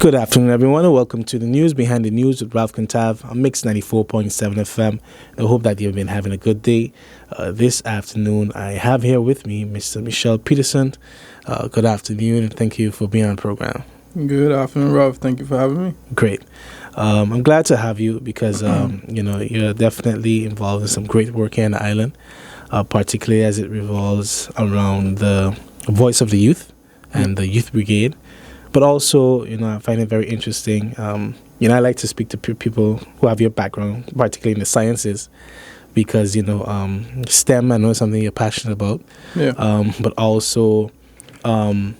Good afternoon, everyone, and welcome to the News Behind the News with Ralph Contav on Mix 94.7 FM. I hope that you've been having a good day. This afternoon, I have here with me Mr. Michel Peterson. Good afternoon, and thank you for being on the program. Good afternoon, Ralph. Thank you for having me. Great. I'm glad to have you because, you're definitely involved in some great work here on the island, particularly as it revolves around the voice of the youth and the Youth Brigade. But also, I find it very interesting. I like to speak to people who have your background, particularly in the sciences, because, STEM, I know is something you're passionate about. Yeah. But also, the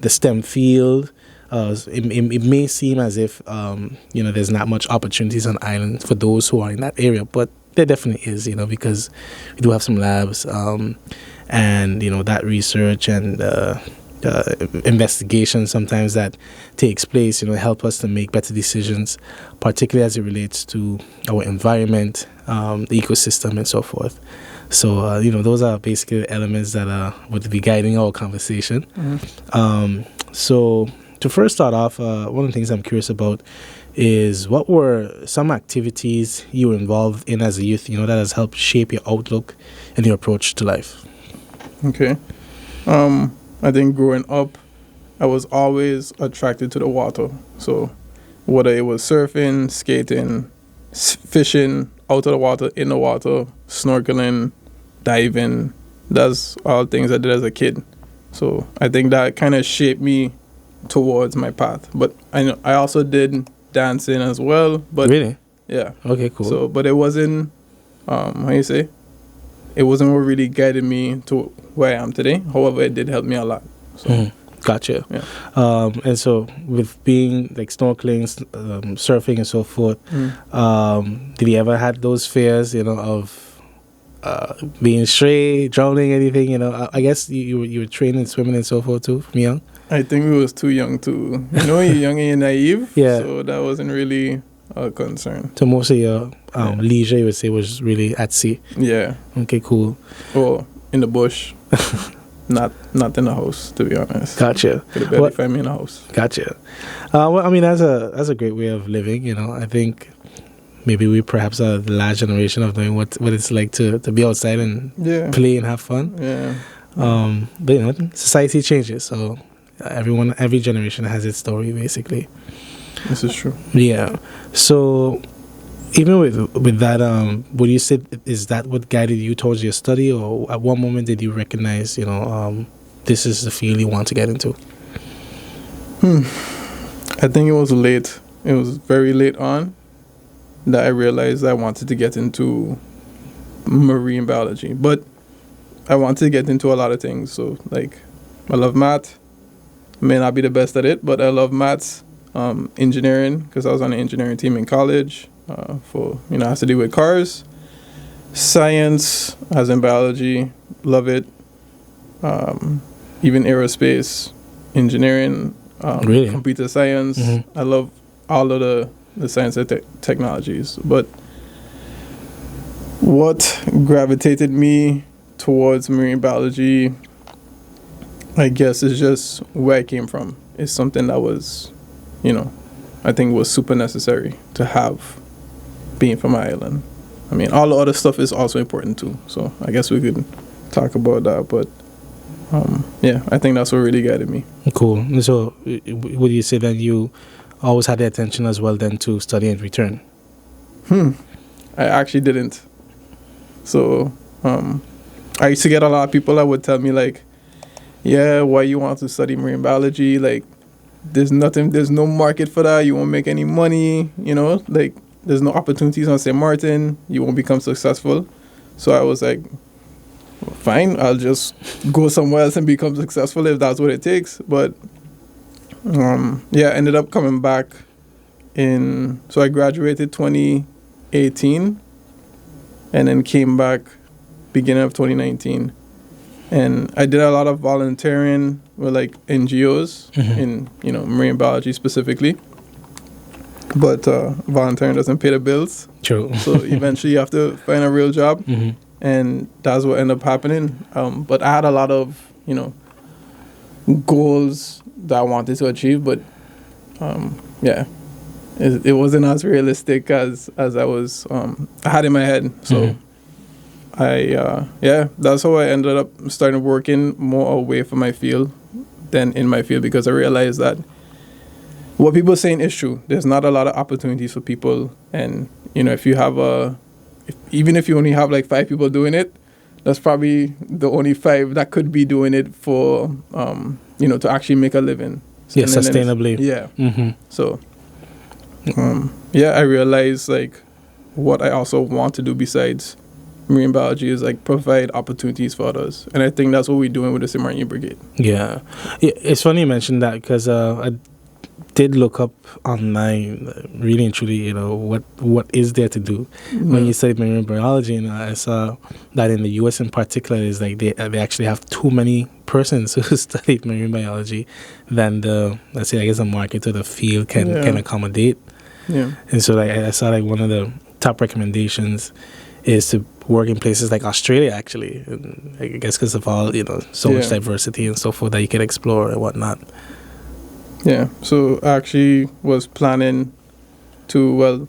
STEM field, it may seem as if, there's not much opportunities on the island for those who are in that area, but there definitely is, because we do have some labs and, that research and investigation sometimes that takes place, help us to make better decisions, particularly as it relates to our environment, the ecosystem, and so forth. So, those are basically the elements that would be guiding our conversation. Mm-hmm. So, to first start off, one of the things I'm curious about is what were some activities you were involved in as a youth, that has helped shape your outlook and your approach to life? Okay. I think growing up, I was always attracted to the water. So whether it was surfing, skating, fishing, out of the water, in the water, snorkeling, diving, that's all things I did as a kid. So I think that kind of shaped me towards my path. But I also did dancing as well. But really? Yeah. Okay, cool. So, but it wasn't, it wasn't what really guided me to where I am today. However, it did help me a lot. So. Gotcha. Yeah. And so with being like snorkeling, surfing and so forth, did you ever had those fears, of being stray, drowning, anything, I guess you were trained in swimming and so forth too from young? I think we was too young to, you're young and you're naive. Yeah. So that wasn't really a concern. So most of your leisure, you would say, was really at sea? Yeah. Okay, cool. Or in the bush. Not in the house, to be honest. Gotcha. Could barely find me in the house. Gotcha. That's a great way of living, I think maybe we perhaps are the last generation of knowing what it's like to be outside and play and have fun. Yeah. But society changes, so every generation has its story, basically. This is true. Yeah. So even with that, would you say is that what guided you towards your study, or at one moment did you recognize, this is the field you want to get into? I think it was late. It was very late on that I realized I wanted to get into marine biology. But I wanted to get into a lot of things. So, I love math. May not be the best at it, but I love maths. Engineering, because I was on the engineering team in college for, has to do with cars. Science, as in biology, love it. Even aerospace, engineering, really? Computer science. Mm-hmm. I love all of the science and technologies. But what gravitated me towards marine biology, I guess, is just where I came from. It's something that was, I think was super necessary to have being from my island. I mean, all the other stuff is also important too. So I guess we could talk about that. But I think that's what really guided me. Cool. So would you say that you always had the attention as well then to study and return? I actually didn't. So I used to get a lot of people that would tell me why you want to study marine biology? There's no market for that. You won't make any money, there's no opportunities on St. Maarten. You won't become successful. So I was like, well, fine, I'll just go somewhere else and become successful if that's what it takes. But I ended up coming back so I graduated 2018 and then came back beginning of 2019. And I did a lot of volunteering with NGOs in, marine biology specifically. But volunteering doesn't pay the bills. True. So eventually you have to find a real job. And that's what ended up happening. But I had a lot of, goals that I wanted to achieve, but yeah, it wasn't as realistic as I was I had in my head. So that's how I ended up starting working more away from my field than in my field, because I realized that what people are saying is true. There's not a lot of opportunities for people, and if you have even if you only have like 5 people doing it, that's probably the only 5 that could be doing it for to actually make a living. Yeah, sustainably. Yeah. So I realized like what I also want to do besides marine biology is like provide opportunities for others, and I think that's what we're doing with the Marine Brigade. Yeah, it's funny you mentioned that, because I did look up online, really and truly, what is there to do when you study marine biology, and I saw that in the U.S. in particular is like they actually have too many persons who studied marine biology than the market or the field can accommodate. Yeah, and so like I saw like one of the top recommendations is to work in places like Australia, actually, and I guess because of all so much diversity and so forth that you can explore and whatnot. Yeah, so I actually was planning to,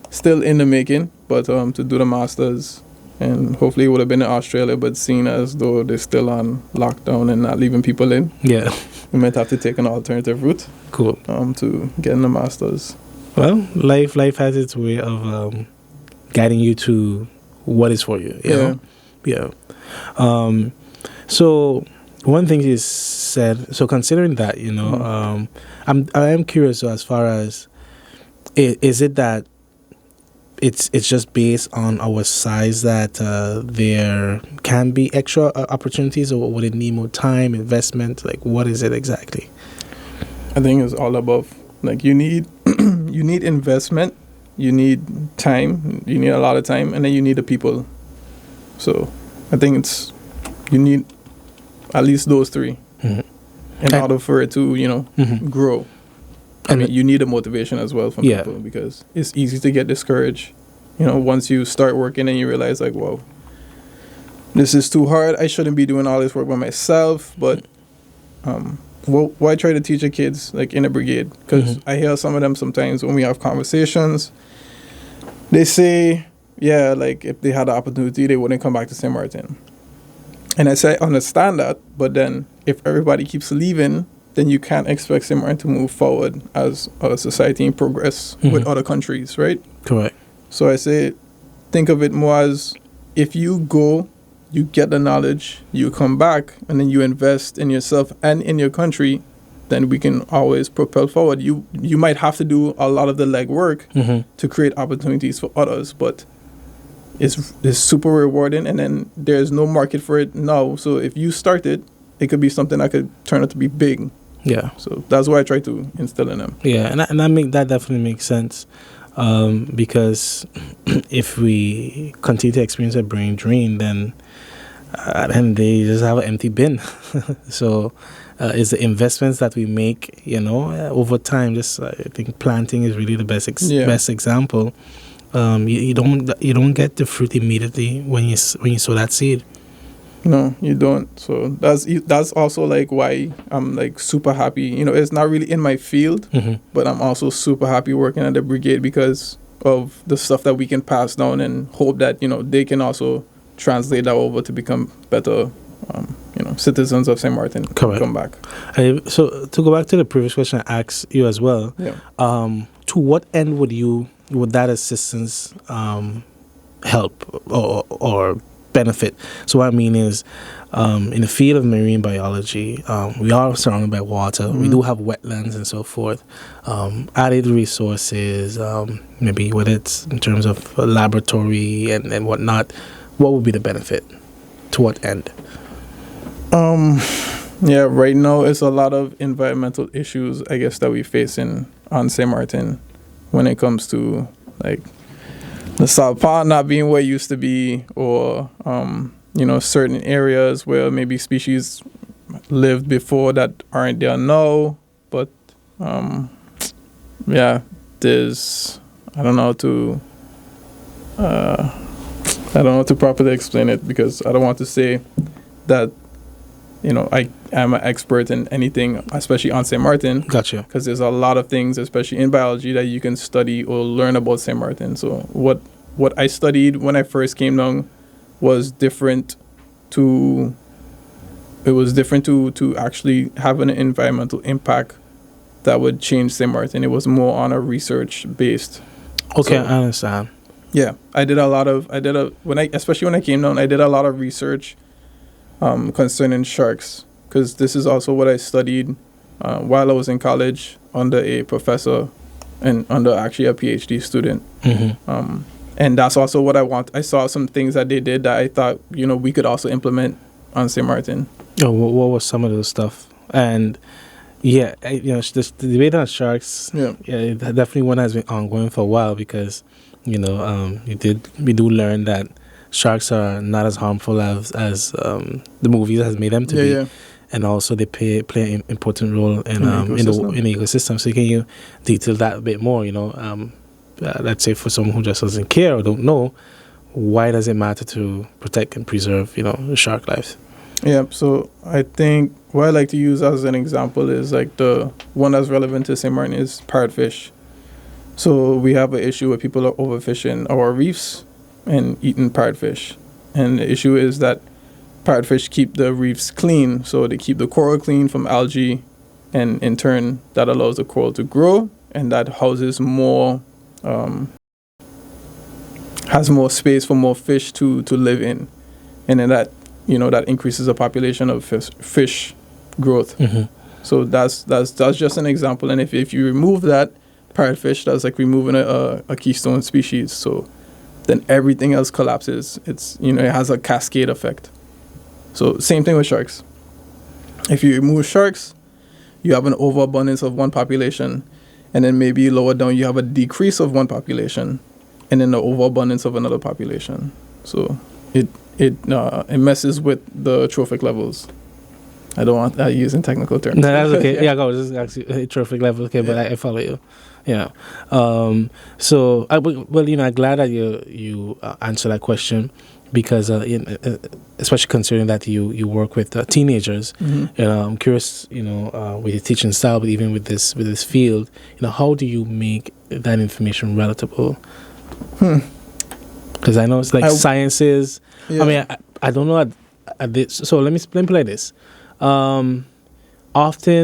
still in the making, but to do the masters, and hopefully it would have been in Australia, but seeing as though they're still on lockdown and not leaving people in, we might have to take an alternative route. Cool. To getting the masters. Well, life has its way of guiding you to what is for you. You know? So one thing you said. So considering that, I am curious as far as is it that it's just based on our size that there can be extra opportunities, or would it need more time, investment? Like, what is it exactly? I think it's all above. Like, you need you need investment, you need time, you need a lot of time, and then you need the people. So I think you need at least those 3 in order for it to grow. I mean, you need a motivation as well from people, because it's easy to get discouraged. Once you start working and you realize like, whoa, this is too hard. I shouldn't be doing all this work by myself. But why try to teach the kids like in a brigade? Because I hear some of them sometimes when we have conversations, they say, like if they had the opportunity, they wouldn't come back to St. Maarten. And I say, I understand that, but then if everybody keeps leaving, then you can't expect St. Maarten to move forward as a society and progress with other countries, right? Correct. So I say, think of it more as if you go, you get the knowledge, you come back, and then you invest in yourself and in your country, then we can always propel forward. You might have to do a lot of the legwork to create opportunities for others, but it's super rewarding, and then there's no market for it now. So if you start it could be something that could turn out to be big. Yeah. So that's what I try to instill in them. Yeah, and that definitely makes sense, because if we continue to experience a brain drain, then at the end of the day, you just have an empty bin. So it's the investments that we make, over time. Just I think planting is really the best example. You don't get the fruit immediately when you sow that seed. No, you don't. So that's also like why I'm like super happy. It's not really in my field, but I'm also super happy working at the brigade because of the stuff that we can pass down, and hope that they can also translate that over to become better citizens of St. Maarten. Correct. Come back. So to go back to the previous question I asked you as well, to what end would that assistance help or benefit? So what I mean is, in the field of marine biology, we are surrounded by water. We do have wetlands and so forth. Added resources, maybe whether it's in terms of a laboratory and whatnot. What would be the benefit? To what end? Right now it's a lot of environmental issues, I guess, that we face on St. Maarten when it comes to like the salt pond not being where it used to be, or certain areas where maybe species lived before that aren't there now. But there's I don't know how to properly explain it, because I don't want to say that I'm an expert in anything, especially on St. Maarten. Gotcha. Because there's a lot of things, especially in biology, that you can study or learn about St. Maarten. So what I studied when I first came down was different to actually have an environmental impact that would change St. Maarten. It was more on a research based. Okay, So, I understand. yeah, especially when I came down, I did a lot of research concerning sharks, because this is also what I studied while I was in college under a professor and under actually a PhD student. Mm-hmm. And that's also what I want. I saw some things that they did that I thought, we could also implement on St. Maarten. Oh, what was some of those stuff? And yeah, the debate on sharks, it definitely one has been ongoing for a while, because we do learn that sharks are not as harmful as the movies has made them to be. Yeah. And also they play an important role in the ecosystem. So can you detail that a bit more? Let's say for someone who just doesn't care or don't know, why does it matter to protect and preserve the shark lives? Yeah, so I think what I like to use as an example is like the one that's relevant to St. Maarten is parrotfish. So we have an issue where people are overfishing our reefs and eating parrotfish. And the issue is that parrotfish keep the reefs clean, so they keep the coral clean from algae, and in turn that allows the coral to grow, and that houses more, has more space for more fish to live in. And then that that increases the population of fish growth. Mm-hmm. So that's just an example. And if you remove that parrotfish, that's like removing a keystone species. So then everything else collapses. It has a cascade effect. So same thing with sharks. If you remove sharks, you have an overabundance of one population, and then maybe lower down you have a decrease of one population, and then the overabundance of another population. So it messes with the trophic levels. I don't want that using technical terms. No, that's okay. yeah, go. Just actually trophic level. Okay, but I follow you. Yeah. So I'm glad that you answer that question, because especially considering that you work with teenagers. Mm-hmm. I'm curious. With your teaching style, but even with this field, how do you make that information relatable? Because I know it's like sciences. Yeah. I mean, I don't know at this. So let me play this. Often,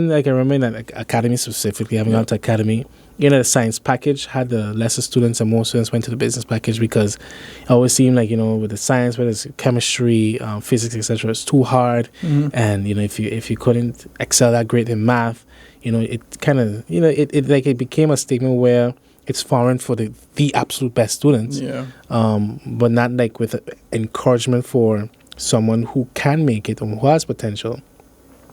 like I remember in like academy specifically, having gone to academy, the science package had the lesser students, and more students went to the business package, because it always seemed like, with the science, whether it's chemistry, physics, etc., it's too hard. Mm-hmm. And, if you couldn't excel that great in math, it kind of, it became a statement where it's foreign for the absolute best students. Yeah. But not like with encouragement for someone who can make it or who has potential.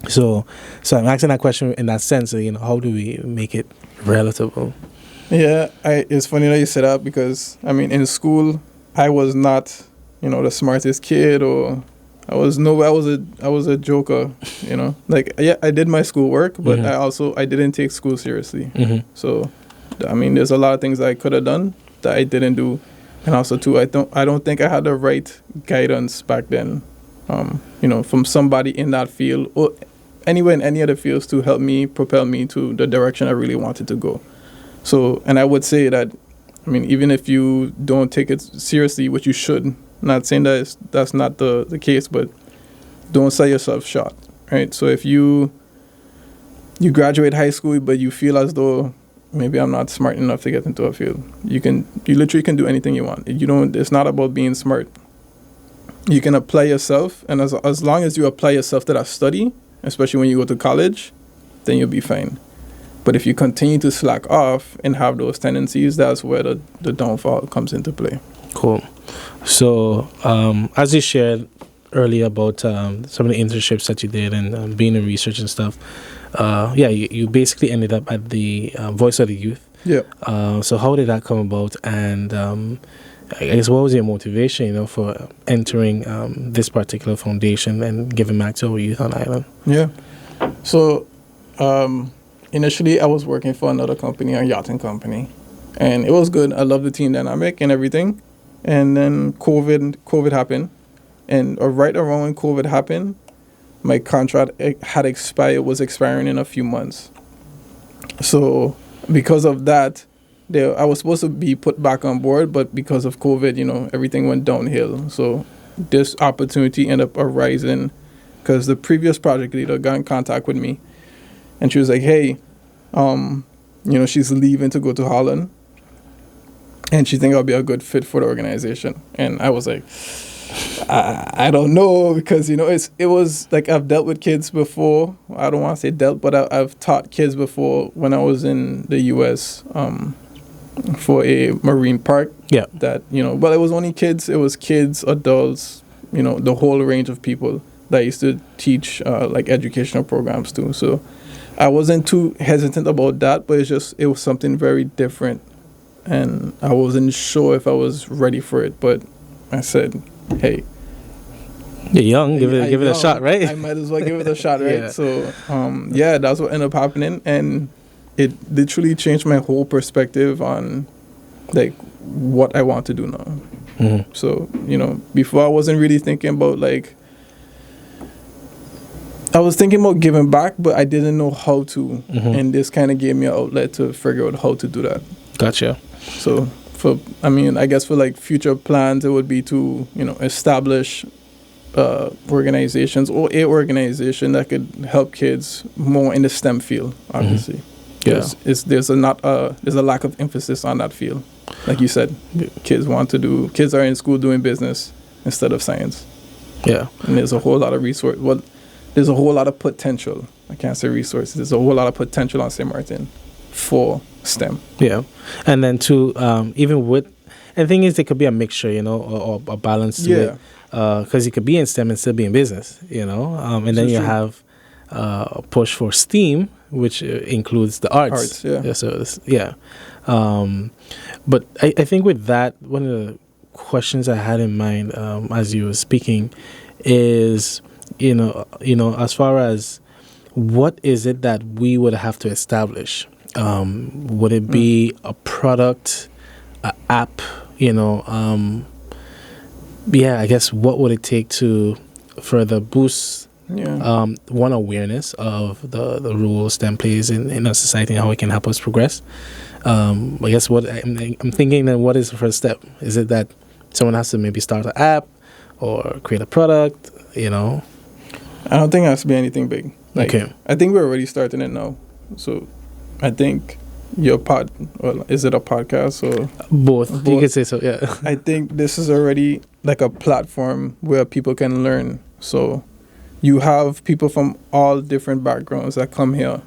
So I'm asking that question in that sense. How do we make it relatable? Yeah, it's funny that you said that, because in school I was not the smartest kid, or I was a joker. I did my schoolwork, but mm-hmm. I didn't take school seriously. Mm-hmm. So there's a lot of things that I could have done that I didn't do, and also too I don't think I had the right guidance back then. From somebody in that field or anywhere in any other fields to help me propel me to the direction I really wanted to go. So, and I would say that, even if you don't take it seriously, which you should, not saying that that's not the case, but don't sell yourself short, right? So if you graduate high school, but you feel as though maybe I'm not smart enough to get into a field, you literally can do anything you want. It's not about being smart. You can apply yourself, and as long as you apply yourself to that study, especially when you go to college, then you'll be fine. But if you continue to slack off and have those tendencies, that's where the downfall comes into play. Cool. So, as you shared earlier about some of the internships that you did and being in research and stuff, you basically ended up at the Voice of the Youth. Yeah. So how did that come about? And I guess what was your motivation, for entering this particular foundation and giving back to our youth on island? Yeah. So initially I was working for another company, a yachting company, and it was good. I loved the team dynamic and everything. And then COVID happened, and right around when COVID happened, my contract had expired, was expiring in a few months. So because of that, I was supposed to be put back on board, but because of COVID, everything went downhill. So this opportunity ended up arising because the previous project leader got in contact with me, and she was like, "Hey, she's leaving to go to Holland, and she think I'll be a good fit for the organization." And I was like, I don't know, because it was like, I've dealt with kids before. I don't want to say dealt, but I've taught kids before when I was in the U.S. For a marine park. Yeah. That but it was only kids. It was kids, adults, the whole range of people that I used to teach like educational programs to. So I wasn't too hesitant about that, but it was something very different, and I wasn't sure if I was ready for it. But I said, "Hey, you're young. Give it a shot, right?" I might as well give it a shot, right? Yeah. So that's what ended up happening, and it literally changed my whole perspective on like what I want to do now. Mm-hmm. So before I wasn't really thinking about like. I was thinking about giving back, but I didn't know how to. Mm-hmm. And this kind of gave me an outlet to figure out how to do that. Gotcha. So I guess for like future plans, it would be to, establish organizations or a organization that could help kids more in the STEM field, obviously. Mm-hmm. Yeah. There's a lack of emphasis on that field. Like you said, kids are in school doing business instead of science. Yeah. And there's a whole lot of resource. Well, there's a whole lot of potential. I can't say resources. There's a whole lot of potential on St. Martin for STEM. Yeah. And then too, even with, and the thing is, it could be a mixture, or a balance to it. Because you could be in STEM and still be in business, and then you have a push for STEAM, which includes the arts. Yeah. So, but I think with that, one of the questions I had in mind as you were speaking is, as far as what is it that we would have to establish? Would it be a product, an app? I guess what would it take to further boost one, awareness of the role STEM plays in our society and how it can help us progress? I guess what I'm thinking, then what is the first step? Is it that someone has to maybe start an app or create a product? I don't think it has to be anything big. Okay. I think we're already starting it now. So I think is it a podcast or both? You could say so, yeah. I think this is already like a platform where people can learn. So you have people from all different backgrounds that come here.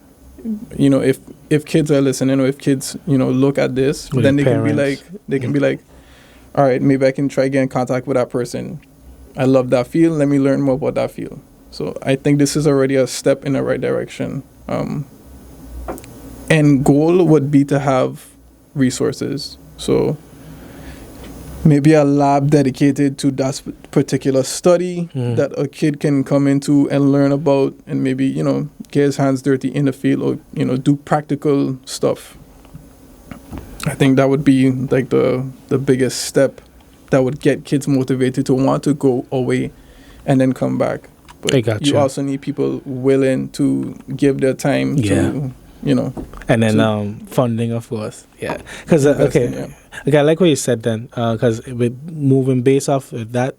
If kids are listening, or if kids, look at this, with then they parents. can be like, all right, maybe I can try get in contact with that person. I love that field. Let me learn more about that field. So I think this is already a step in the right direction. And goal would be to have resources. So maybe a lab dedicated to that particular study that a kid can come into and learn about, and maybe, get his hands dirty in the field, or, do practical stuff. I think that would be like the biggest step that would get kids motivated to want to go away and then come back. But I gotcha. You also need people willing to give their time to, And then funding, of course. Yeah. Because, okay, I like what you said then, because with moving based off of that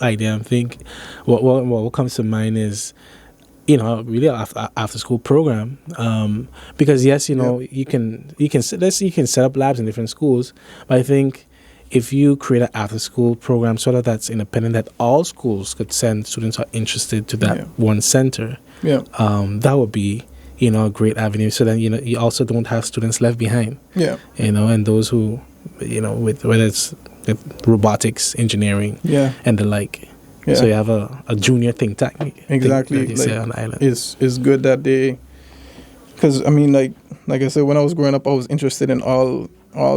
idea, I think what comes to mind is, really after school program, because yes, you can set up labs in different schools, but I think if you create an after school program sort of that's independent, that all schools could send students who are interested to that one center, that would be a great avenue. So then you also don't have students left behind. And those who with whether it's robotics, engineering, and the like. So you have a junior think tank. Exactly. That you say on the island. It's good that they, because I mean, like I said, when I was growing up, I was interested in all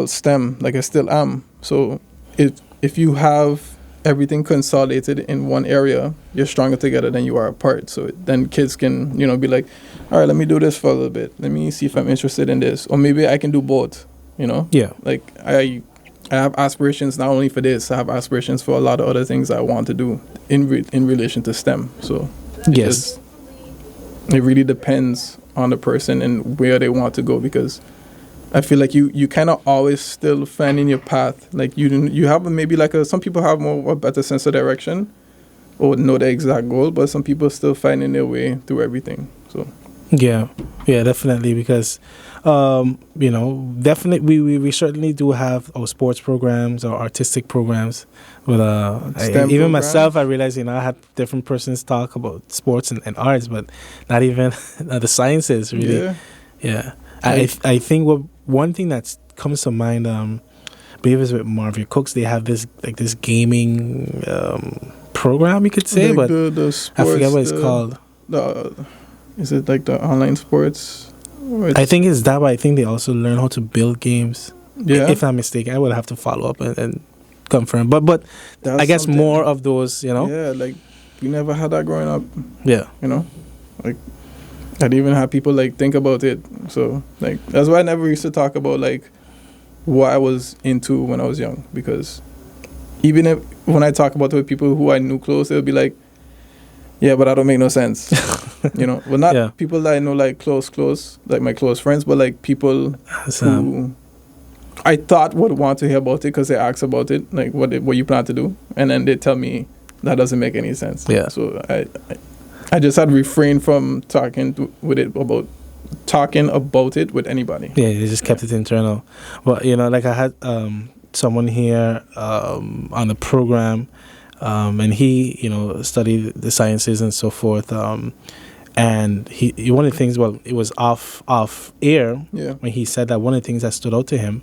STEM, like I still am. So if you have everything consolidated in one area, you're stronger together than you are apart. So then kids can, be like, all right, let me do this for a little bit. Let me see if I'm interested in this, or maybe I can do both. Yeah. Like I have aspirations not only for this. I have aspirations for a lot of other things I want to do in relation to STEM. So Yes. It really depends on the person and where they want to go, because I feel like you kind of always still finding your path. Like you have maybe like some people have a better sense of direction or know the exact goal, but some people still finding their way through everything. So Yeah, definitely, because definitely we certainly do have our sports programs, our artistic programs, but even programs. myself, I realized I had different persons talk about sports and arts, but not even the sciences really. Yeah. I think one thing that comes to mind, I believe is with Marvin Cooks. They have this gaming program, you could say, but the sports, I forget what it's called. Is it like the online sports? I think it's that, but I think they also learn how to build games. Yeah. If I'm mistaken, I would have to follow up and confirm. But I guess more of those, Yeah, like we never had that growing up. Yeah. Like I didn't even have people like think about it. So like that's why I never used to talk about like what I was into when I was young, because even if when I talk about it with people who I knew close, they'll be like, yeah, but that don't make no sense. Well, not people that I know like close, like my close friends, but like people who I thought would want to hear about it because they asked about it, like what you plan to do, and then they tell me that doesn't make any sense. Yeah. So I just had refrained from talking about it with anybody. Yeah, they just kept it internal. But like I had someone here on the program, and he studied the sciences and so forth. And he one of the things, it was off air when he said that one of the things that stood out to him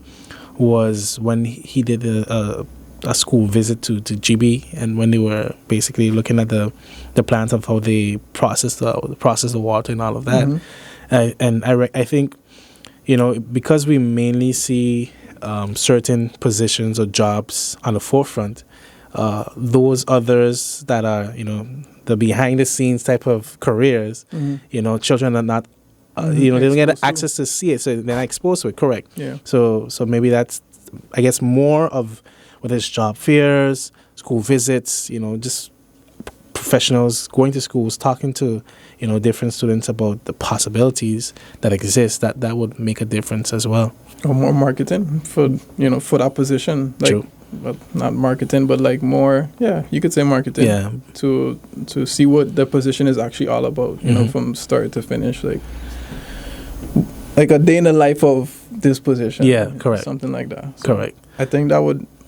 was when he did a school visit to GB, and when they were basically looking at the plants of how they process the water and all of that. Mm-hmm. I think because we mainly see certain positions or jobs on the forefront, those others that are the behind the scenes type of careers, children are not they don't get access to see it, so they're not exposed to it. Correct. Yeah. So maybe that's, I guess, more of whether it's job fairs, school visits, just professionals going to schools, talking to different students about the possibilities that exist, that would make a difference as well. Or more marketing for that position. Like, True. But not marketing, but like more, you could say marketing. Yeah. To see what the position is actually all about, from start to finish, like a day in the life of this position. Yeah, correct. Something like that. So Correct. I think that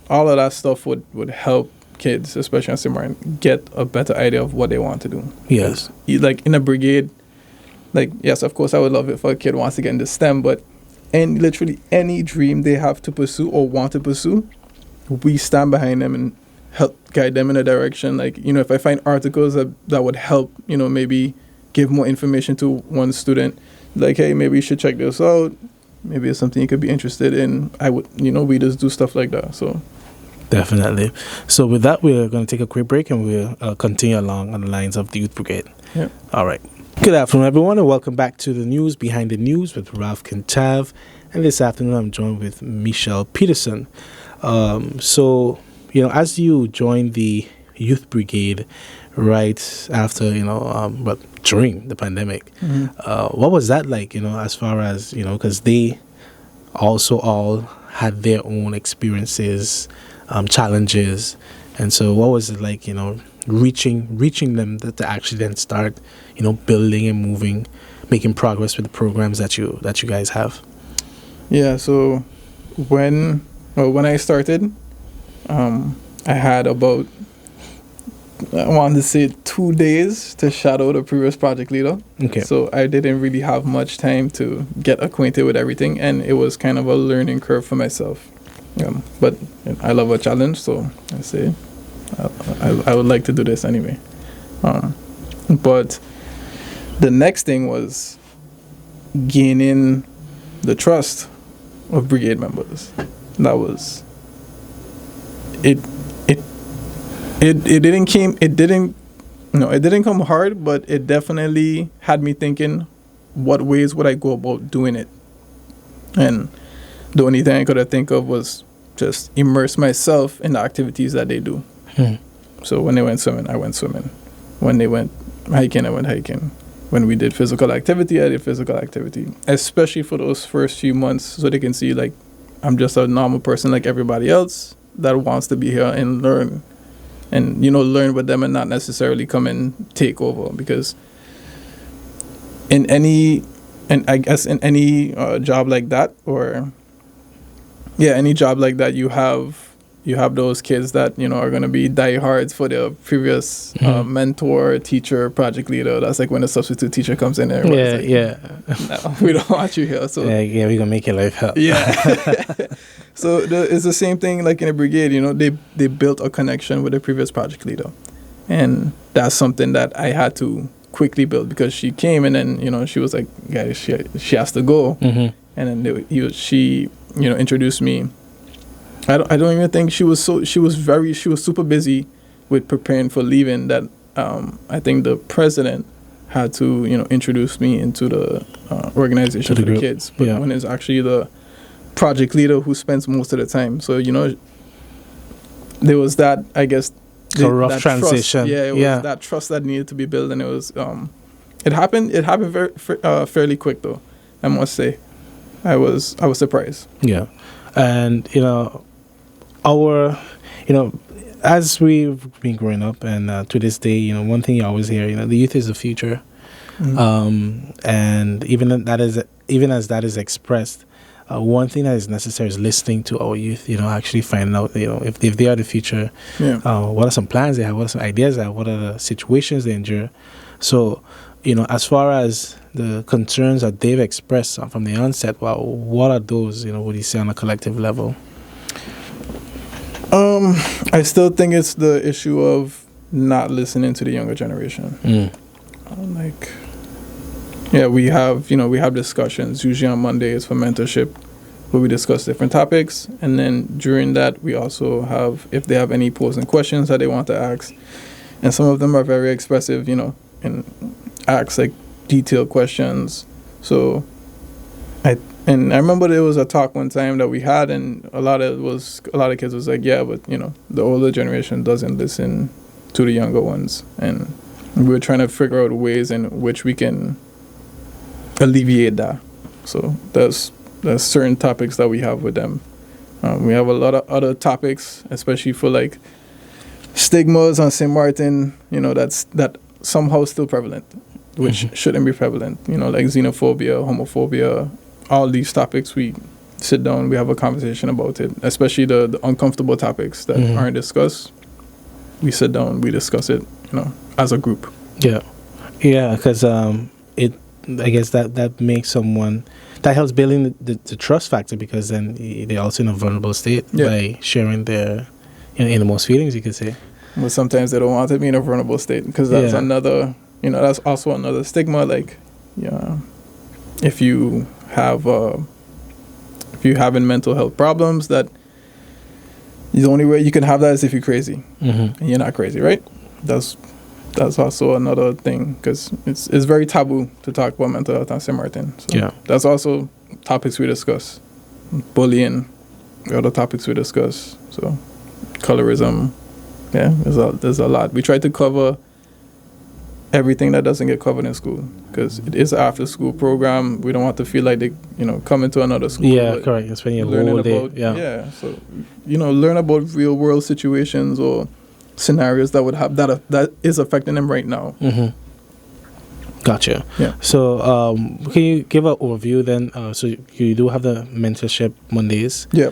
all of that stuff would help kids, especially on St. Maarten, get a better idea of what they want to do. Yes. Like in a brigade, like, yes, of course, I would love it for a kid who wants to get into STEM, but literally any dream they have to pursue or want to pursue, we stand behind them and help guide them in a direction. Like, if I find articles that would help, maybe give more information to one student, like, hey, maybe you should check this out. Maybe it's something you could be interested in. I would, we just do stuff like that. So definitely. So with that, we're going to take a quick break and we'll continue along on the lines of the Youth Brigade. Yeah. All right. Good afternoon, everyone, and welcome back to the news behind the news with Ralph Kintav. And this afternoon, I'm joined with Michel Peterson. So, as you joined the Youth Brigade right after, but during the pandemic, what was that like, as far as, because they also all had their own experiences, challenges. And so what was it like, reaching them to actually then start, building and moving, making progress with the programs that you guys have? Yeah, so when I started, I had about, I wanted to say 2 days to shadow the previous project leader. Okay. So I didn't really have much time to get acquainted with everything, and it was kind of a learning curve for myself. But I love a challenge, so I say I would like to do this anyway. But the next thing was gaining the trust of brigade members. That was it. It didn't come hard, but it definitely had me thinking, what ways would I go about doing it? And the only thing I could think of was just immerse myself in the activities that they do. So when they went swimming, I went swimming. When they went hiking, I went hiking. When we did physical activity, I did physical activity, especially for those first few months, so they can see like I'm just a normal person like everybody else that wants to be here and learn, and learn with them and not necessarily come and take over. Because in any job like that, or any job like that, you have those kids that are going to be diehards for their previous mentor, teacher, project leader. That's like when the substitute teacher comes in there. No, we don't want you here. So we're gonna make your life hell. Yeah. So it's the same thing like in a brigade. They built a connection with the previous project leader, and that's something that I had to quickly build, because she came and then she was like, guys, she has to go, and then she introduced me. I don't even think she was super busy with preparing for leaving that I think the president had to introduce me into the organization for the kids. But when it's actually the project leader who spends most of the time, so there was that, I guess, a rough transition. Trust. It was that trust that needed to be built, and it was it happened very fairly quick though, I must say. I was surprised. Yeah. And as we've been growing up, and to this day, one thing you always hear, the youth is the future. And even as that is expressed, one thing that is necessary is listening to our youth, actually finding out, if they are the future, what are some plans they have, what are some ideas they have, what are the situations they endure. So, as far as the concerns that they've expressed from the onset, what are those, would you say on a collective level? I still think it's the issue of not listening to the younger generation. We have discussions usually on Mondays for mentorship, where we discuss different topics, and then during that we also have, if they have any posing questions that they want to ask, and some of them are very expressive, and ask like detailed questions. So I remember there was a talk one time that we had, and a lot of kids was like, but the older generation doesn't listen to the younger ones, and we were trying to figure out ways in which we can alleviate that. So there's certain topics that we have with them. We have a lot of other topics, especially for like stigmas on St. Maarten, that somehow still prevalent, which shouldn't be prevalent, like xenophobia, homophobia, all these topics. We sit down, we have a conversation about it, especially the uncomfortable topics that aren't discussed. We sit down, we discuss it, as a group. Because I guess that makes someone, that helps building the trust factor, because then they're also in a vulnerable state by sharing their innermost feelings, you could say. But sometimes they don't want to be in a vulnerable state, because that's another, that's also another stigma. Like, if you having mental health problems, that the only way you can have that is if you're crazy, and you're not crazy, right? That's also another thing, because it's very taboo to talk about mental health on St. Maarten. So that's also topics we discuss. Bullying, other topics we discuss. So colorism, there's a lot. We try to cover everything that doesn't get covered in school, because it is an after school program. We don't want to feel like they come into another school. Correct. It's spending a whole day. So learn about real world situations or scenarios that would have that is affecting them right now. Gotcha. So can you give an overview then? So you do have the Mentorship Mondays. Can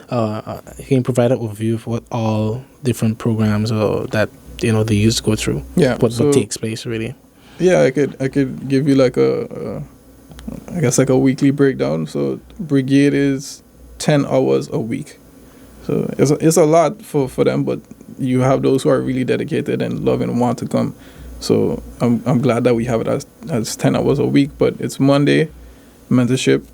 you provide an overview of what all different programs that the youth go through? What takes place really? I could give you like a weekly breakdown. So Brigade is 10 hours a week. So it's a lot for them, but you have those who are really dedicated and love and want to come. So I'm glad that we have it as 10 hours a week. But it's Monday, mentorship.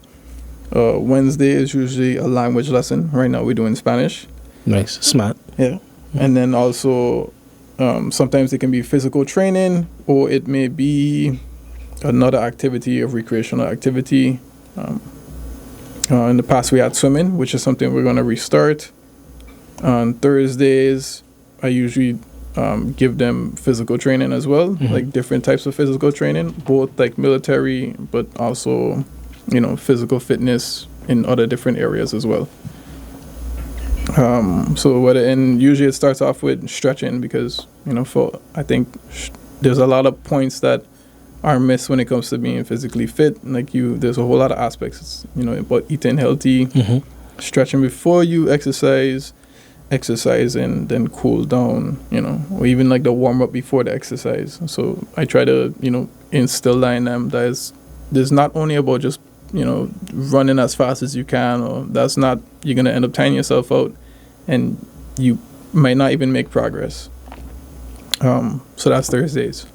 Wednesday is usually a language lesson. Right now we're doing Spanish. Nice, smart. And then also sometimes it can be physical training, or it may be another activity, a recreational activity. In the past we had swimming, which is something we're going to restart. On Thursdays, I usually give them physical training as well, like different types of physical training, both like military, but also, physical fitness in other different areas as well. And usually it starts off with stretching because, I think there's a lot of points that are missed when it comes to being physically fit. Like there's a whole lot of aspects. It's, about eating healthy, stretching before you exercise and then cool down, or even like the warm up before the exercise. So I try to, instill that in them. There's not only about just, running as fast as you can, or you're going to end up tying yourself out and you might not even make progress. So that's Thursdays.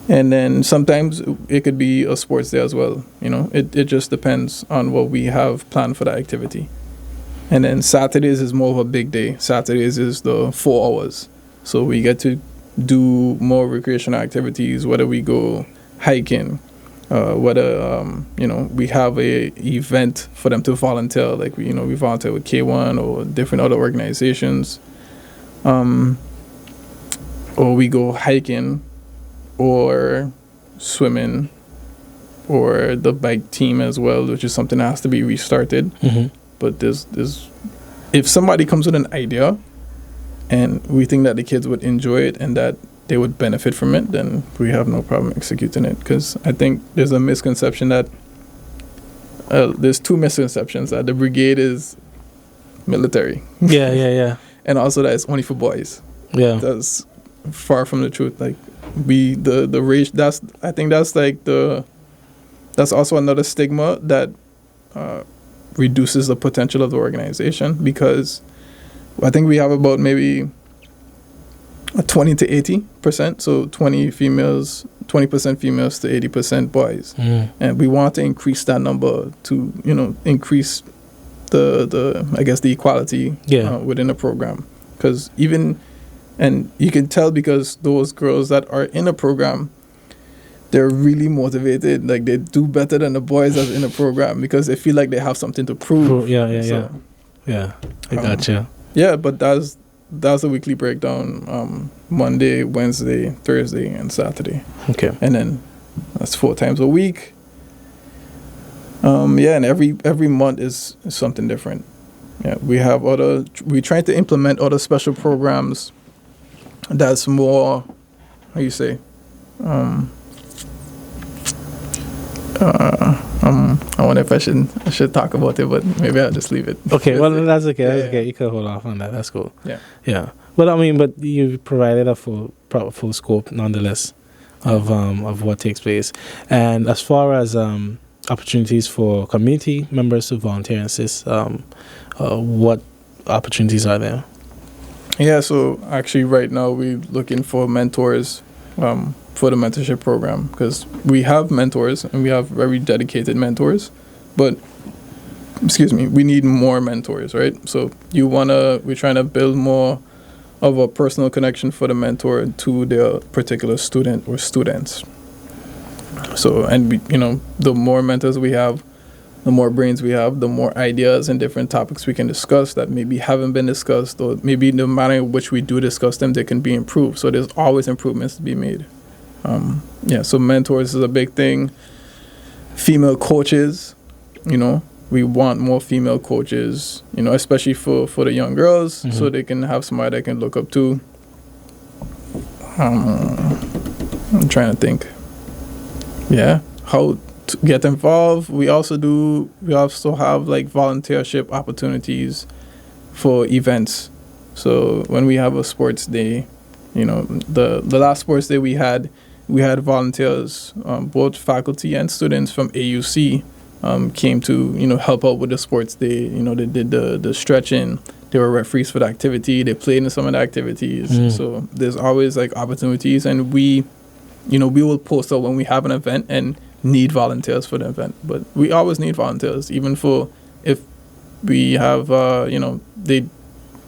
And then sometimes it could be a sports day as well. It just depends on what we have planned for that activity. And then Saturdays is more of a big day. Saturdays is the 4 hours. So we get to do more recreational activities, whether we go hiking, whether, we have a event for them to volunteer. Like, we volunteer with K1 or different other organizations. Or we go hiking or swimming or the bike team as well, which is something that has to be restarted. But there's if somebody comes with an idea and we think that the kids would enjoy it and that they would benefit from it, then we have no problem executing it. Because I think there's a misconception that there's 2 misconceptions, that the brigade is military. Yeah. And also that it's only for boys. Yeah. That's far from the truth. Like the race, that's also another stigma that reduces the potential of the organization, because I think we have about maybe 20 to 80%, so 20% females to 80% boys, and we want to increase that number to increase the I guess the equality within the program, because and you can tell because those girls that are in the program, they're really motivated. Like, they do better than the boys that's in the program because they feel like they have something to prove. Yeah. I gotcha. Yeah, but that's a weekly breakdown. Monday, Wednesday, Thursday, and Saturday. Okay. And then that's 4 times a week. And every month is something different. Yeah, we try to implement other special programs that's more, how you say, I wonder if I should talk about it, but maybe I'll just leave it. Okay, well, that's okay. That's okay. You can hold off on that. That's cool. Yeah. But you provided a full scope nonetheless of what takes place. And as far as opportunities for community members to volunteer and assist, what opportunities are there? Yeah, so actually right now we're looking for mentors for the mentorship program, because we have mentors and we have very dedicated mentors, but we need more mentors, right? So we're trying to build more of a personal connection for the mentor to their particular student or students. So, and the more mentors we have, the more brains we have, the more ideas and different topics we can discuss that maybe haven't been discussed, or maybe no matter in which we do discuss them, they can be improved. So there's always improvements to be made. So mentors is a big thing. Female coaches, we want more female coaches, especially for the young girls, so they can have somebody they can look up to. I'm trying to think. Yeah, how to get involved. We also have like volunteership opportunities for events. So when we have a sports day, the last sports day we had volunteers, both faculty and students from AUC came to help out with the sports day. They did the stretching. They were referees for the activity. They played in some of the activities. So there's always like opportunities, and we will post out when we have an event and need volunteers for the event. But we always need volunteers, even for if we have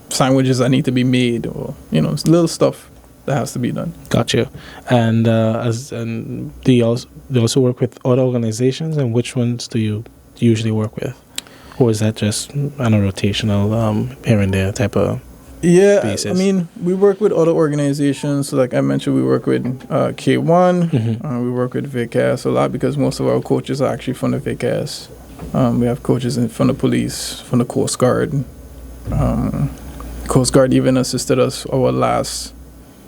sandwiches that need to be made, or little stuff that has to be done. Gotcha. And do you also work with other organizations, and which ones do you usually work with, or is that just on a rotational here and there type of Yeah, basis? I mean, we work with other organizations. So like I mentioned, we work with K1. We work with VCAS a lot because most of our coaches are actually from the VCAS. We have coaches from the police, from the Coast Guard. Coast Guard even assisted us our last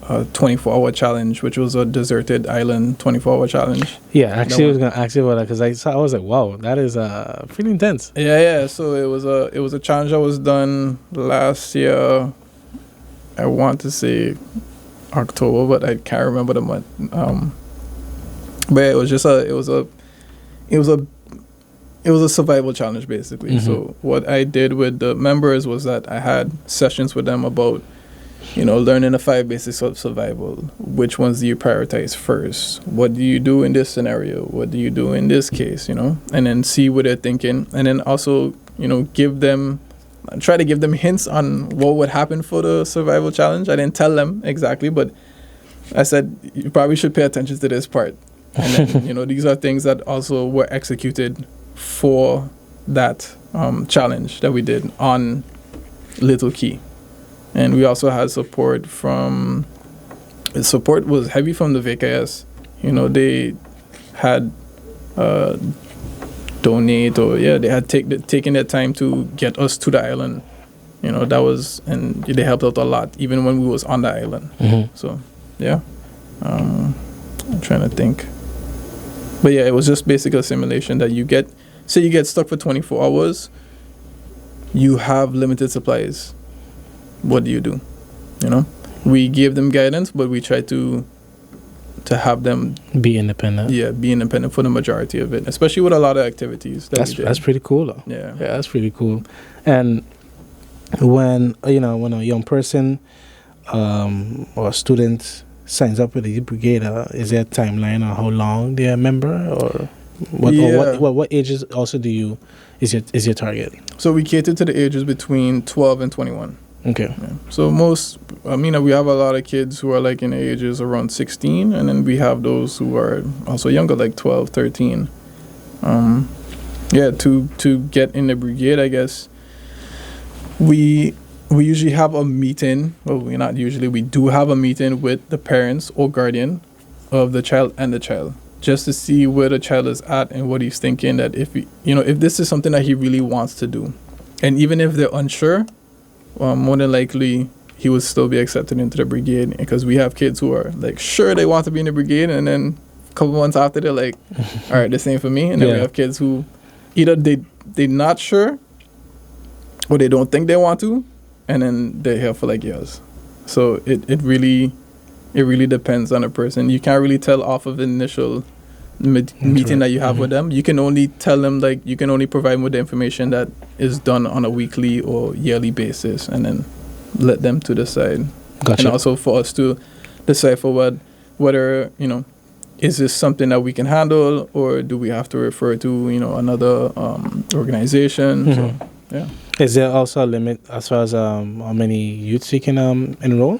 24-hour challenge, which was a deserted island 24-hour challenge. Yeah, actually, I was gonna ask you about that because I was like, wow, that is pretty intense. Yeah. So it was a challenge that was done last year. I want to say October, but I can't remember the month. But it was just it was a survival challenge basically. So what I did with the members was that I had sessions with them about, learning the 5 basics of survival. Which ones do you prioritize first? What do you do in this scenario? What do you do in this case? And then see what they're thinking, and then also try to give them hints on what would happen for the survival challenge. I didn't tell them exactly, but I said you probably should pay attention to this part. And then these are things that also were executed for that challenge that we did on Little Key. And we also had support was heavy from the VKS. They had donate, or they had taken their time to get us to the island. And they helped out a lot even when we was on the island. So I'm trying to think, but it was just basically a simulation that you get stuck for 24 hours, you have limited supplies. What do you do? We gave them guidance, but we tried to have them be independent. Yeah, be independent for the majority of it, especially with a lot of activities. That's pretty cool, though. Yeah, that's pretty cool. And when when a young person or a student signs up with the Brigade, is there a timeline on how long they're a member, or what? Yeah. Or what ages also is your target? So we cater to the ages between 12 and 21. Okay. Yeah. So we have a lot of kids who are like in the ages around 16, and then we have those who are also younger, like 12, 13. To get in the Brigade, I guess, we usually have a meeting. Well, we do have a meeting with the parents or guardian of the child and the child, just to see where the child is at and what he's thinking, that if this is something that he really wants to do. And even if they're unsure, more than likely he would still be accepted into the Brigade, because we have kids who are like sure they want to be in the Brigade, and then a couple months after they're like, all right, this ain't for me. And then we have kids who either they're not sure or they don't think they want to, and then they're here for like years. So it really depends on a person. You can't really tell off of the initial meeting that you have with them. You can only tell them, like, you can only provide them with the information that is done on a weekly or yearly basis, and then let them to decide. Gotcha. And also for us to decipher whether is this something that we can handle, or do we have to refer to another organization. So Is there also a limit as far as how many youths you can enroll?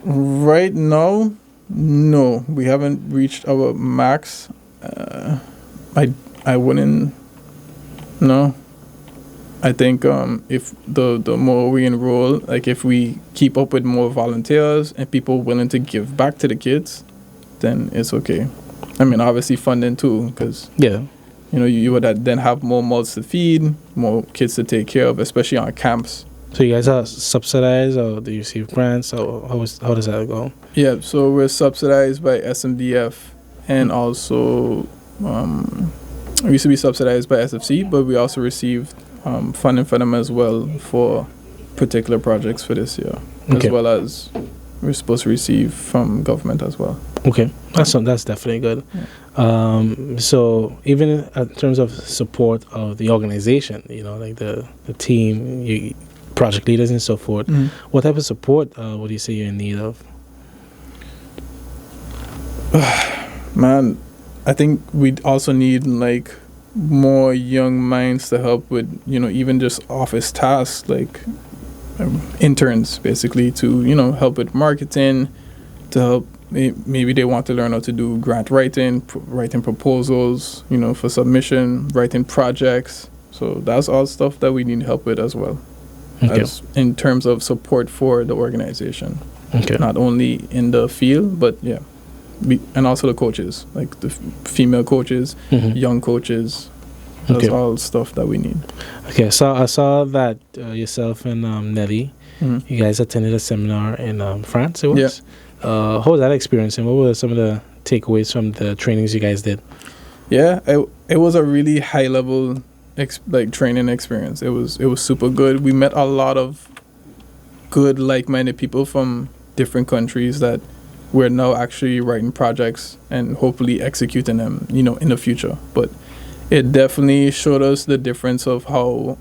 Right now, no, we haven't reached our max. I wouldn't. No, I think if the more we enroll, like if we keep up with more volunteers and people willing to give back to the kids, then it's okay. I mean, obviously funding too, because you would then have more mouths to feed, more kids to take care of, especially on camps. So you guys are subsidized, or do you receive grants, or how does that go? Yeah, so we're subsidized by SMDF, and also we used to be subsidized by SFC, but we also received funding for them as well for particular projects for this year, as well as we're supposed to receive from government as well. Okay, that's definitely good. Yeah. So even in terms of support of the organization, like the team, project leaders and so forth, what type of support would you say you're in need of? Man, I think we also need like more young minds to help with even just office tasks, like interns basically, to help with marketing, to help. Maybe they want to learn how to do grant writing, writing proposals, for submission, writing projects. So that's all stuff that we need help with as well. Okay. as in terms of support for the organization. Okay. Not only in the field, but and also the coaches, like the female coaches, young coaches. That's Okay. all stuff that we need. Okay, so I saw that yourself and Nelly, you guys attended a seminar in France, it was? Yeah. How was that experience, and what were some of the takeaways from the trainings you guys did? Yeah, it was a really high level training experience. It was super good. We met a lot of good like-minded people from different countries that we're now actually writing projects and hopefully executing them, in the future. But it definitely showed us the difference of how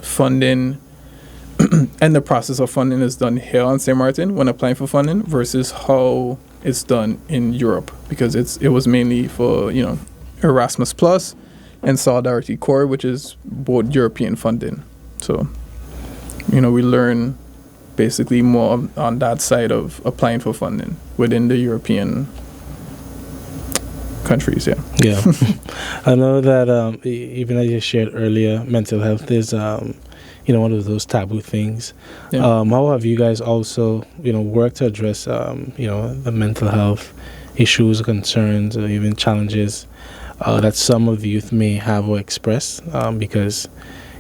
funding and the process of funding is done here on St. Maarten when applying for funding versus how it's done in Europe, because it was mainly for, Erasmus Plus and Solidarity Corps, which is both European funding. So, we learn basically more on that side of applying for funding within the European countries. Yeah. I know that even as you shared earlier, mental health is one of those taboo things. How have you guys also worked to address the mental health issues, concerns, or even challenges that some of the youth may have or express, because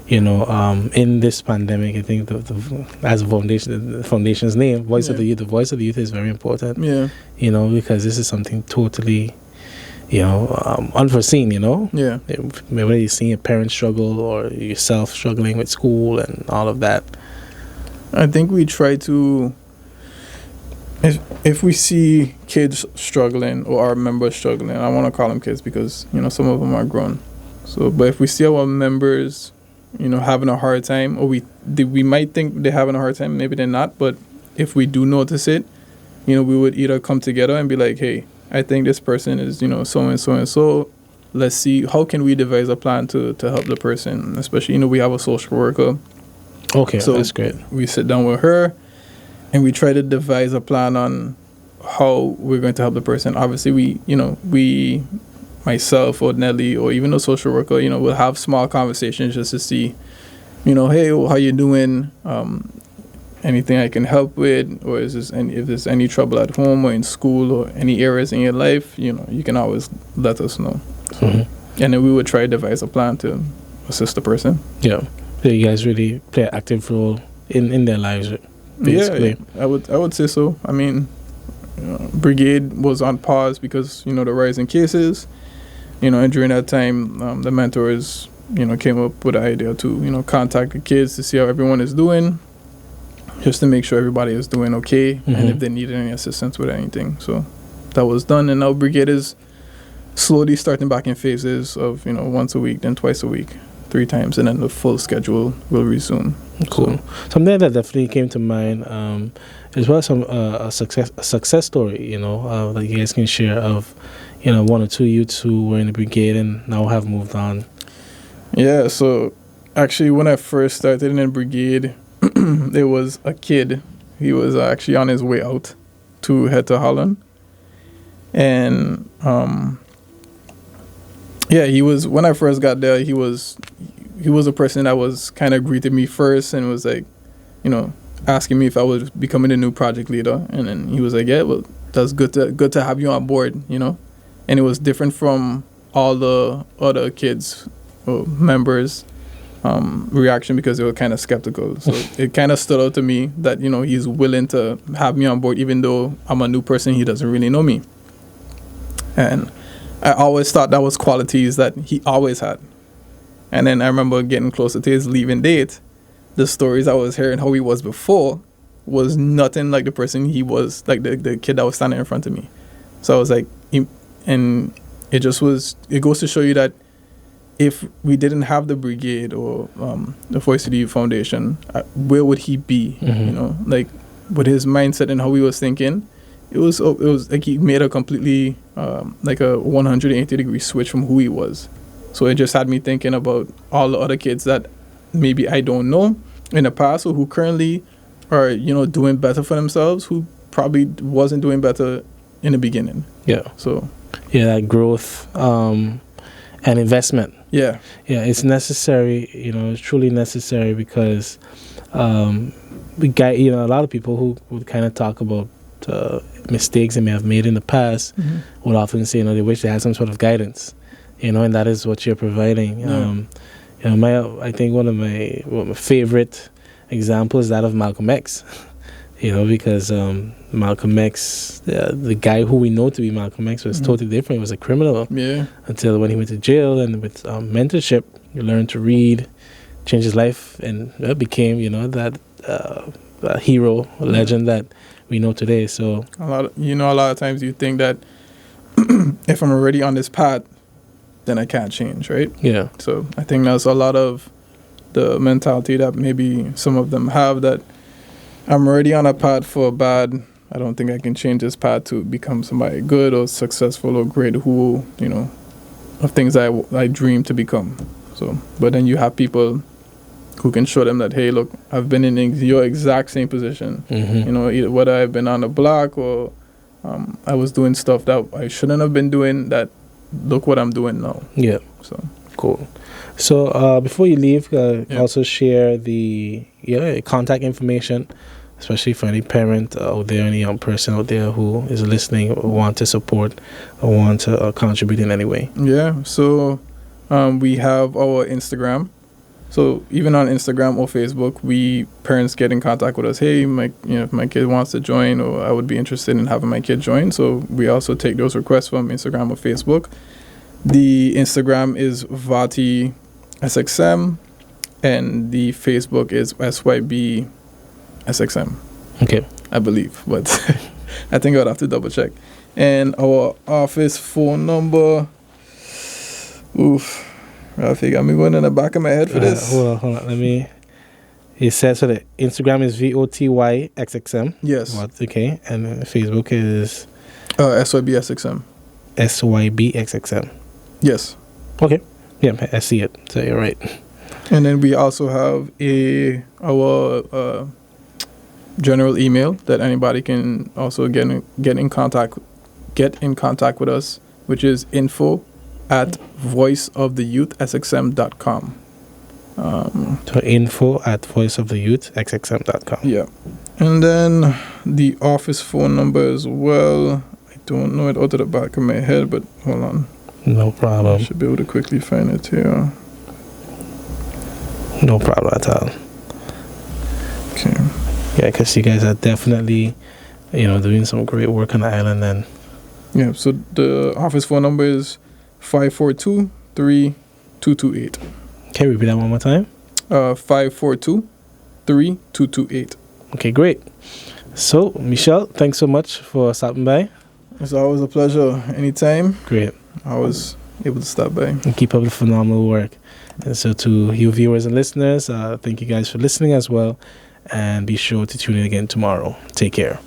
in this pandemic, I think as the foundation's name, voice of the youth, the voice of the youth is very important. Yeah. Because this is something totally unforeseen. Yeah. Whether you're seeing a parent struggle or yourself struggling with school and all of that. I think we try to, if we see kids struggling or our members struggling, I want to call them kids because, some of them are grown. So, but if we see our members, having a hard time, or we might think they're having a hard time, maybe they're not, but if we do notice it, we would either come together and be like, hey, I think this person is, so and so and so. Let's see, how can we devise a plan to help the person? Especially, we have a social worker. Okay, so that's great. We sit down with her and we try to devise a plan on how we're going to help the person. Obviously, we, myself or Nelly or even the social worker, we'll have small conversations just to see, hey, how you doing? Anything I can help with, or if there's any trouble at home or in school or any areas in your life, you can always let us know. So, and then we would try to devise a plan to assist the person. Yeah. So you guys really play an active role in their lives, basically. Yeah, I would say so. I mean, Brigade was on pause because, the rising cases, and during that time, the mentors, came up with the idea to, contact the kids to see how everyone is doing, just to make sure everybody is doing okay, and if they needed any assistance with anything. So that was done, and now Brigade is slowly starting back in phases of, once a week, then twice a week, 3 times, and then the full schedule will resume. Cool. Something that definitely came to mind as well as a success story, that you guys can share of, 1 or 2 youths who were in the Brigade and now have moved on. Yeah, so actually when I first started in the Brigade, there was a kid. He was actually on his way out to head to Holland. And he was, when I first got there, he was a person that was kind of greeted me first and was like, asking me if I was becoming a new project leader. And then he was like, yeah, well, that's good to have you on board, And it was different from all the other kids or members' reaction, because they were kind of skeptical. So it kind of stood out to me that, he's willing to have me on board, even though I'm a new person, he doesn't really know me. And I always thought that was qualities that he always had. And then I remember getting closer to his leaving date, the stories I was hearing how he was before was nothing like the person he was, like the kid that was standing in front of me. So I was like, and it goes to show you that if we didn't have the Brigade or the Voice of the Youth Foundation, where would he be? Like with his mindset and how he was thinking, it was like he made a completely like a 180-degree switch from who he was. So it just had me thinking about all the other kids that maybe I don't know in the past, or who currently are doing better for themselves, who probably wasn't doing better in the beginning. Yeah. So that growth. and investment. Yeah. Yeah, it's necessary. It's truly necessary because we got a lot of people who would kind of talk about mistakes they may have made in the past. Would often say they wish they had some sort of guidance. And that is what you're providing. Yeah. I think one of my favorite examples is that of Malcolm X. Because Malcolm X, the guy who we know to be Malcolm X, was totally different. He was a criminal. Yeah. Until when he went to jail, and with mentorship, you learn to read, change his life, and became that hero, a legend that we know today. So a lot of times you think that if I'm already on this path, then I can't change, right? Yeah. So I think that's a lot of the mentality that maybe some of them have, that I'm already on a path for bad. I don't think I can change this path to become somebody good or successful or great who, of things I dream to become. So, but then you have people who can show them that, hey, look, I've been in your exact same position. Either whether I've been on the block or I was doing stuff that I shouldn't have been doing, that look what I'm doing now. Yeah. So cool. So before you leave, also share the contact information, especially for any parent out there, any young person out there who is listening or want to support or want to contribute in any way. Yeah. So we have our Instagram. So even on Instagram or Facebook, parents get in contact with us. Hey, if my kid wants to join, or I would be interested in having my kid join. So we also take those requests from Instagram or Facebook. The Instagram is Vati SXM, and the Facebook is SYB SXM. Okay. I believe, but I think I'd have to double check. And our office phone number, Rafi got me going in the back of my head for this. Hold on. It says so the Instagram is VOTYXXM. Yes. Okay. And Facebook is SYB SXM. SYB XXM. Yes. Okay. Yeah, I see it. So you're right. And then we also have our general email that anybody can also get in contact with us, which is info@voiceoftheyouthsxm.com. So info@voiceoftheyouthsxm.com. Yeah. And then the office phone number as well. I don't know it out of the back of my head, but hold on. No problem. I should be able to quickly find it here. No problem at all. Okay. Yeah, because you guys are definitely, doing some great work on the island. And yeah, so the office phone number is 542-3228. Can you repeat that one more time? 542-3228. Okay, great. So, Michel, thanks so much for stopping by. It's always a pleasure. Anytime. Great. I was able to stop by. And keep up the phenomenal work. And so to you viewers and listeners, thank you guys for listening as well. And be sure to tune in again tomorrow. Take care.